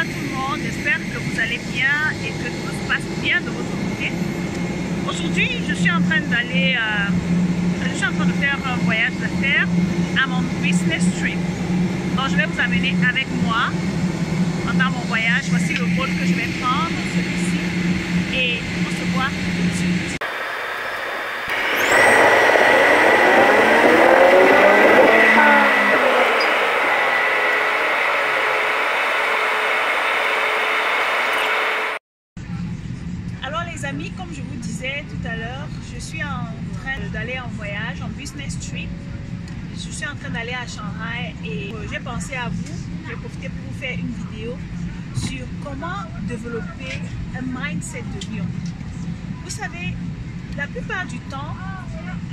à tout le monde, j'espère que vous allez bien et que tout se passe bien de votre côté. Aujourd'hui, je suis en train de faire un voyage d'affaires à mon business trip. Donc je vais vous amener avec moi pendant mon voyage. Voici le vol que je vais prendre, celui-ci, et on se voit tout de suite. Alors les amis, comme je vous disais tout à l'heure, je suis en train d'aller en voyage, en business trip. Je suis en train d'aller à Shanghai et j'ai pensé à vous. J'ai profité pour vous faire une vidéo sur comment développer un mindset de lion. Vous savez, la plupart du temps,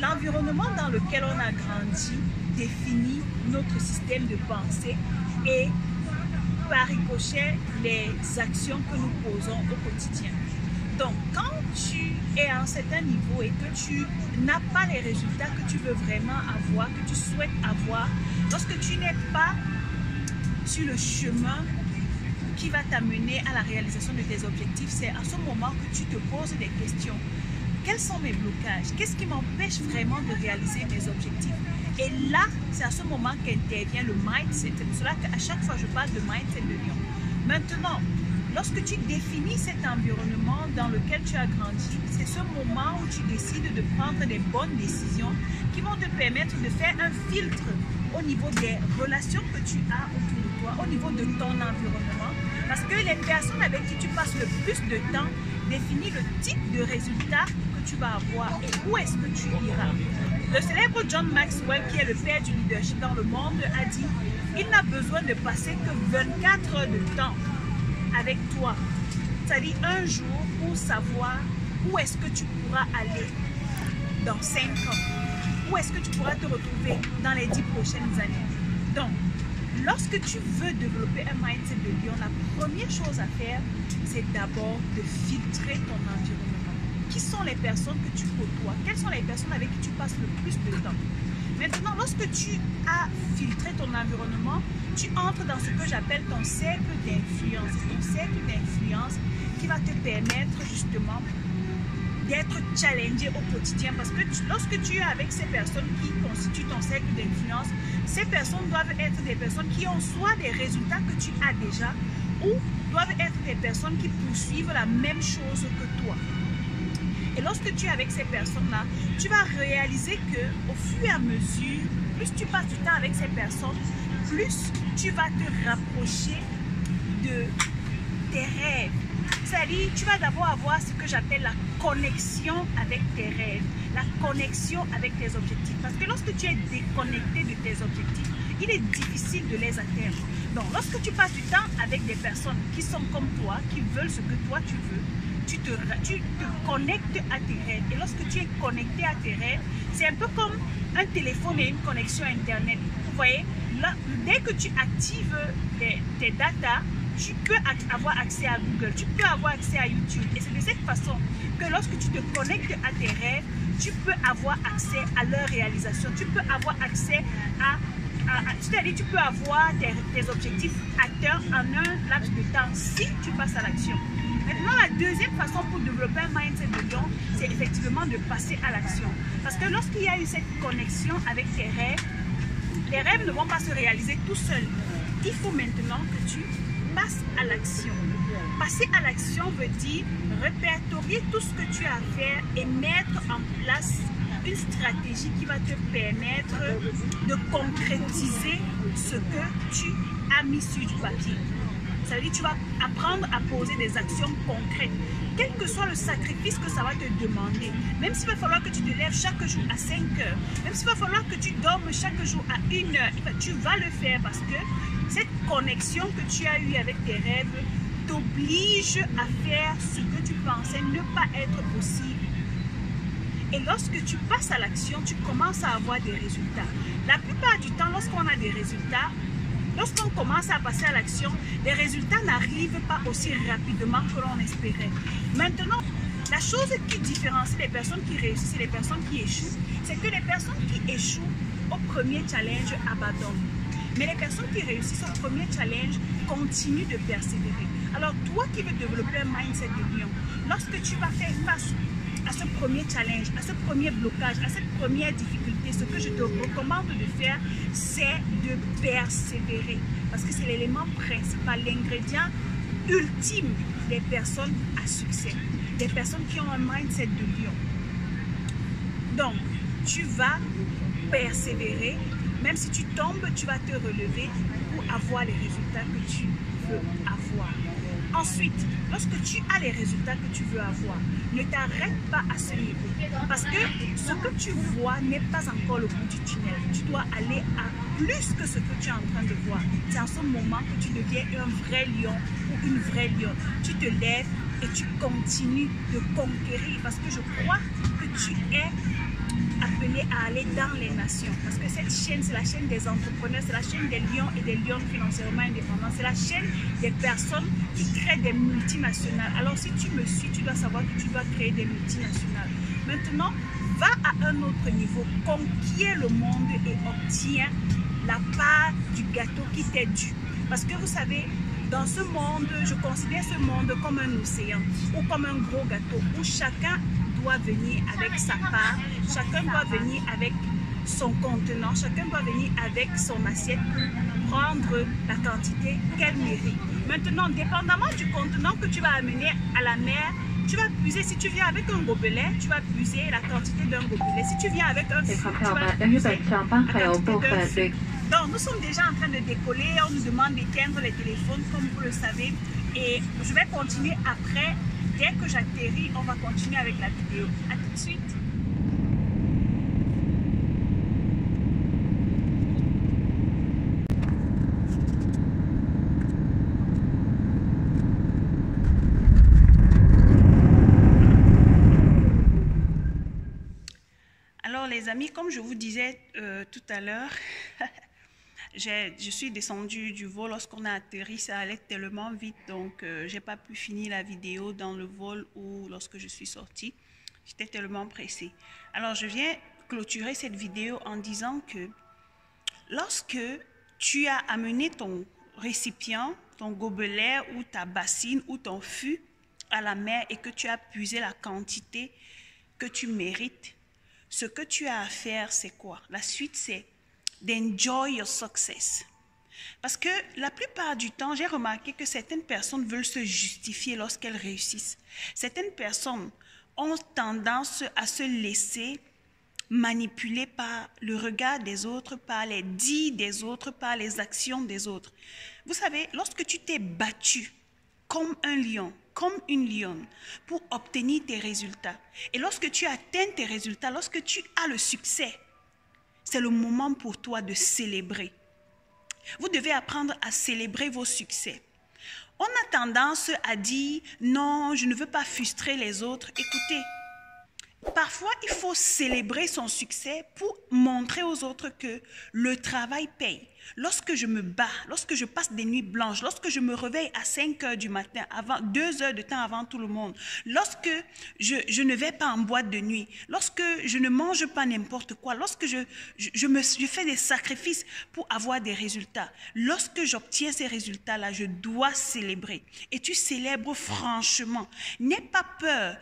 l'environnement dans lequel on a grandi définit notre système de pensée et par ricochet les actions que nous posons au quotidien. Donc, quand tu es à un certain niveau et que tu n'as pas les résultats que tu veux vraiment avoir, que tu souhaites avoir, lorsque tu n'es pas sur le chemin qui va t'amener à la réalisation de tes objectifs, c'est à ce moment que tu te poses des questions. Quels sont mes blocages? Qu'est-ce qui m'empêche vraiment de réaliser mes objectifs? Et là, c'est à ce moment qu'intervient le mindset. C'est pour cela qu'à chaque fois, je parle de mindset de lion. Maintenant, lorsque tu définis cet environnement dans lequel tu as grandi, c'est ce moment où tu décides de prendre des bonnes décisions qui vont te permettre de faire un filtre au niveau des relations que tu as autour de toi, au niveau de ton environnement. Parce que les personnes avec qui tu passes le plus de temps définissent le type de résultat que tu vas avoir et où est-ce que tu iras. Le célèbre John Maxwell, qui est le père du leadership dans le monde, a dit « Il n'a besoin de passer que 24 heures de temps avec toi, c'est-à-dire un jour pour savoir où est-ce que tu pourras aller dans 5 ans, où est-ce que tu pourras te retrouver dans les 10 prochaines années. » Donc, lorsque tu veux développer un mindset de lion, la première chose à faire, c'est d'abord de filtrer ton environnement. Qui sont les personnes que tu côtoies? Quelles sont les personnes avec qui tu passes le plus de temps? Maintenant, lorsque tu as filtré ton environnement, tu entres dans ce que j'appelle ton cercle d'influence. Ton cercle d'influence qui va te permettre justement d'être challengé au quotidien. Parce que lorsque tu es avec ces personnes qui constituent ton cercle d'influence, ces personnes doivent être des personnes qui ont soit des résultats que tu as déjà ou doivent être des personnes qui poursuivent la même chose que toi. Et lorsque tu es avec ces personnes-là, tu vas réaliser qu'au fur et à mesure, plus tu passes du temps avec ces personnes, plus tu vas te rapprocher de tes rêves. C'est-à-dire, tu vas d'abord avoir ce que j'appelle la connexion avec tes rêves, la connexion avec tes objectifs. Parce que lorsque tu es déconnecté de tes objectifs, il est difficile de les atteindre. Donc, lorsque tu passes du temps avec des personnes qui sont comme toi, qui veulent ce que toi tu veux, tu te connectes à tes rêves. Et lorsque tu es connecté à tes rêves, c'est un peu comme un téléphone et une connexion Internet. Vous voyez, là, dès que tu actives tes datas, tu peux avoir accès à Google, tu peux avoir accès à YouTube. Et c'est de cette façon que lorsque tu te connectes à tes rêves, tu peux avoir accès à leur réalisation. Tu peux avoir accès c'est-à-dire tu peux avoir tes objectifs atteints en un laps de temps si tu passes à l'action. Maintenant, la deuxième façon pour développer un mindset de lion, c'est effectivement de passer à l'action. Parce que lorsqu'il y a eu cette connexion avec tes rêves, les rêves ne vont pas se réaliser tout seuls. Il faut maintenant que tu passes à l'action. Passer à l'action veut dire répertorier tout ce que tu as à faire et mettre en place une stratégie qui va te permettre de concrétiser ce que tu as mis sur du papier. Ça veut dire que tu vas apprendre à poser des actions concrètes, quel que soit le sacrifice que ça va te demander. Même s'il va falloir que tu te lèves chaque jour à 5 heures, même s'il va falloir que tu dormes chaque jour à 1 heure, tu vas le faire parce que cette connexion que tu as eue avec tes rêves t'oblige à faire ce que tu pensais ne pas être possible. Et lorsque tu passes à l'action, tu commences à avoir des résultats. La plupart du temps, lorsqu'on a des résultats, lorsqu'on commence à passer à l'action, les résultats n'arrivent pas aussi rapidement que l'on espérait. Maintenant, la chose qui différencie les personnes qui réussissent et les personnes qui échouent, c'est que les personnes qui échouent au premier challenge abandonnent. Mais les personnes qui réussissent au premier challenge continuent de persévérer. Alors toi qui veux développer un mindset de lion, lorsque tu vas faire face à ce premier challenge, à ce premier blocage, à cette première difficulté, ce que je te recommande de faire, c'est de persévérer. Parce que c'est l'élément principal, l'ingrédient ultime des personnes à succès, des personnes qui ont un mindset de lion. Donc, tu vas persévérer, même si tu tombes, tu vas te relever pour avoir les résultats que tu veux avoir. Ensuite, lorsque tu as les résultats que tu veux avoir, ne t'arrête pas à ce niveau. Parce que ce que tu vois n'est pas encore le bout du tunnel. Tu dois aller à plus que ce que tu es en train de voir. C'est en ce moment que tu deviens un vrai lion ou une vraie lionne. Tu te lèves et tu continues de conquérir. Parce que je crois que tu es appelé à aller dans les nations. Parce que cette chaîne, c'est la chaîne des entrepreneurs, c'est la chaîne des lions et des lionnes financièrement indépendants. C'est la chaîne des personnes qui créent des multinationales. Alors si tu me suis, tu dois savoir que tu dois créer des multinationales. Maintenant, va à un autre niveau, conquiert le monde et obtiens la part du gâteau qui t'est dû. Parce que vous savez, dans ce monde, je considère ce monde comme un océan ou comme un gros gâteau où chacun doit venir avec sa part, chacun doit venir avec son contenant, chacun doit venir avec son assiette pour prendre la quantité qu'elle mérite. Maintenant, dépendamment du contenant que tu vas amener à la mer, tu vas puiser. Si tu viens avec un gobelet, tu vas puiser la quantité d'un gobelet. Si tu viens avec un fût, tu vas puiser la quantité d'un fût. Donc, nous sommes déjà en train de décoller. On nous demande d'éteindre les téléphones, comme vous le savez. Et je vais continuer après. Dès que j'atterris, on va continuer avec la vidéo. À tout de suite. Alors les amis, comme je vous disais tout à l'heure, je suis descendue du vol. Lorsqu'on a atterri, ça allait tellement vite, donc je n'ai pas pu finir la vidéo dans le vol ou lorsque je suis sortie. J'étais tellement pressée. Alors je viens clôturer cette vidéo en disant que lorsque tu as amené ton récipient, ton gobelet ou ta bassine ou ton fût à la mer et que tu as puisé la quantité que tu mérites, ce que tu as à faire, c'est quoi? La suite, c'est d'enjoy your success. Parce que la plupart du temps, j'ai remarqué que certaines personnes veulent se justifier lorsqu'elles réussissent. Certaines personnes ont tendance à se laisser manipuler par le regard des autres, par les dits des autres, par les actions des autres. Vous savez, lorsque tu t'es battu comme un lion, comme une lionne, pour obtenir tes résultats, et lorsque tu atteins tes résultats, lorsque tu as le succès, c'est le moment pour toi de célébrer. Vous devez apprendre à célébrer vos succès. On a tendance à dire « Non, je ne veux pas frustrer les autres ». Écoutez, parfois, il faut célébrer son succès pour montrer aux autres que le travail paye. Lorsque je me bats, lorsque je passe des nuits blanches, lorsque je me réveille à 5 heures du matin, 2 heures de temps avant tout le monde, lorsque je ne vais pas en boîte de nuit, lorsque je ne mange pas n'importe quoi, lorsque je fais des sacrifices pour avoir des résultats, lorsque j'obtiens ces résultats-là, je dois célébrer. Et tu célèbres franchement. N'aie pas peur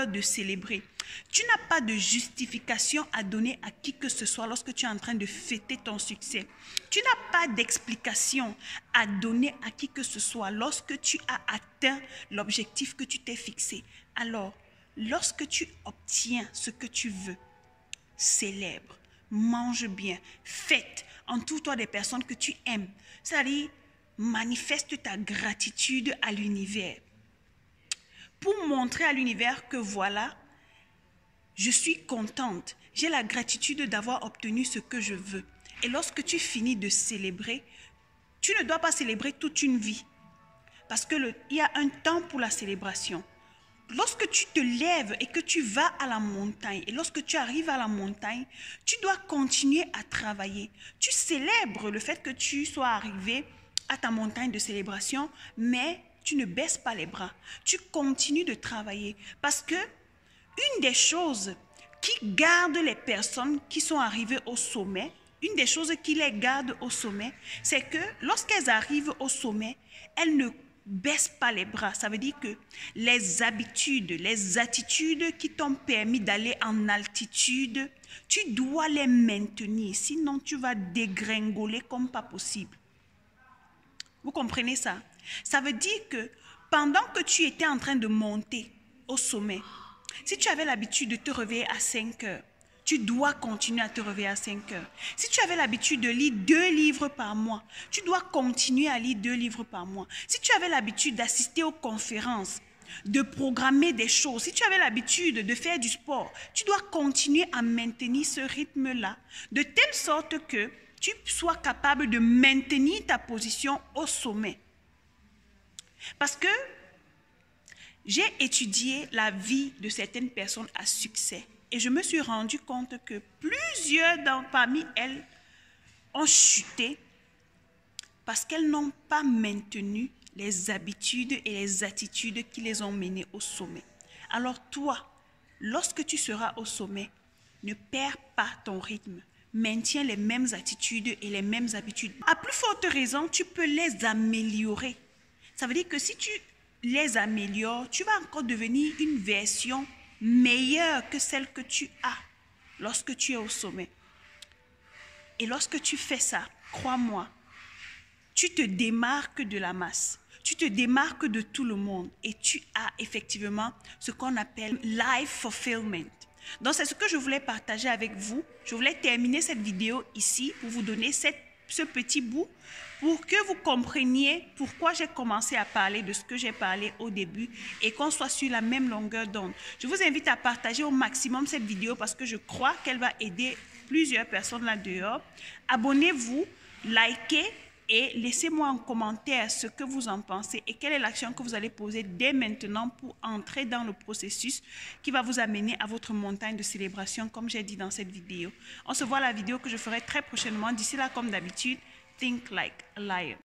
de célébrer. Tu n'as pas de justification à donner à qui que ce soit lorsque tu es en train de fêter ton succès. Tu n'as pas d'explication à donner à qui que ce soit lorsque tu as atteint l'objectif que tu t'es fixé. Alors, lorsque tu obtiens ce que tu veux, célèbre, mange bien, fête, entoure-toi des personnes que tu aimes. C'est-à-dire, manifeste ta gratitude à l'univers. Pour montrer à l'univers que voilà, je suis contente, j'ai la gratitude d'avoir obtenu ce que je veux. Et lorsque tu finis de célébrer, tu ne dois pas célébrer toute une vie. Parce qu'il y a un temps pour la célébration. Lorsque tu te lèves et que tu vas à la montagne, et lorsque tu arrives à la montagne, tu dois continuer à travailler. Tu célèbres le fait que tu sois arrivé à ta montagne de célébration, mais tu ne baisses pas les bras. Tu continues de travailler parce que une des choses qui garde les personnes qui sont arrivées au sommet, une des choses qui les garde au sommet, c'est que lorsqu'elles arrivent au sommet, elles ne baissent pas les bras. Ça veut dire que les habitudes, les attitudes qui t'ont permis d'aller en altitude, tu dois les maintenir. Sinon, tu vas dégringoler comme pas possible. Vous comprenez ça? Ça veut dire que pendant que tu étais en train de monter au sommet, si tu avais l'habitude de te réveiller à 5 heures, tu dois continuer à te réveiller à 5 heures. Si tu avais l'habitude de lire 2 livres par mois, tu dois continuer à lire 2 livres par mois. Si tu avais l'habitude d'assister aux conférences, de programmer des choses, si tu avais l'habitude de faire du sport, tu dois continuer à maintenir ce rythme-là, de telle sorte que tu sois capable de maintenir ta position au sommet. Parce que j'ai étudié la vie de certaines personnes à succès et je me suis rendu compte que plusieurs parmi elles ont chuté parce qu'elles n'ont pas maintenu les habitudes et les attitudes qui les ont menées au sommet. Alors toi, lorsque tu seras au sommet, ne perds pas ton rythme. Maintiens les mêmes attitudes et les mêmes habitudes. À plus forte raison, tu peux les améliorer. Ça veut dire que si tu les améliores, tu vas encore devenir une version meilleure que celle que tu as lorsque tu es au sommet. Et lorsque tu fais ça, crois-moi, tu te démarques de la masse. Tu te démarques de tout le monde et tu as effectivement ce qu'on appelle life fulfillment. Donc, c'est ce que je voulais partager avec vous. Je voulais terminer cette vidéo ici pour vous donner ce petit bout pour que vous compreniez pourquoi j'ai commencé à parler de ce que j'ai parlé au début et qu'on soit sur la même longueur d'onde. Je vous invite à partager au maximum cette vidéo parce que je crois qu'elle va aider plusieurs personnes là-dehors. Abonnez-vous, likez et laissez-moi en commentaire ce que vous en pensez et quelle est l'action que vous allez poser dès maintenant pour entrer dans le processus qui va vous amener à votre montagne de célébration comme j'ai dit dans cette vidéo. On se voit à la vidéo que je ferai très prochainement. D'ici là, comme d'habitude, think like a lion.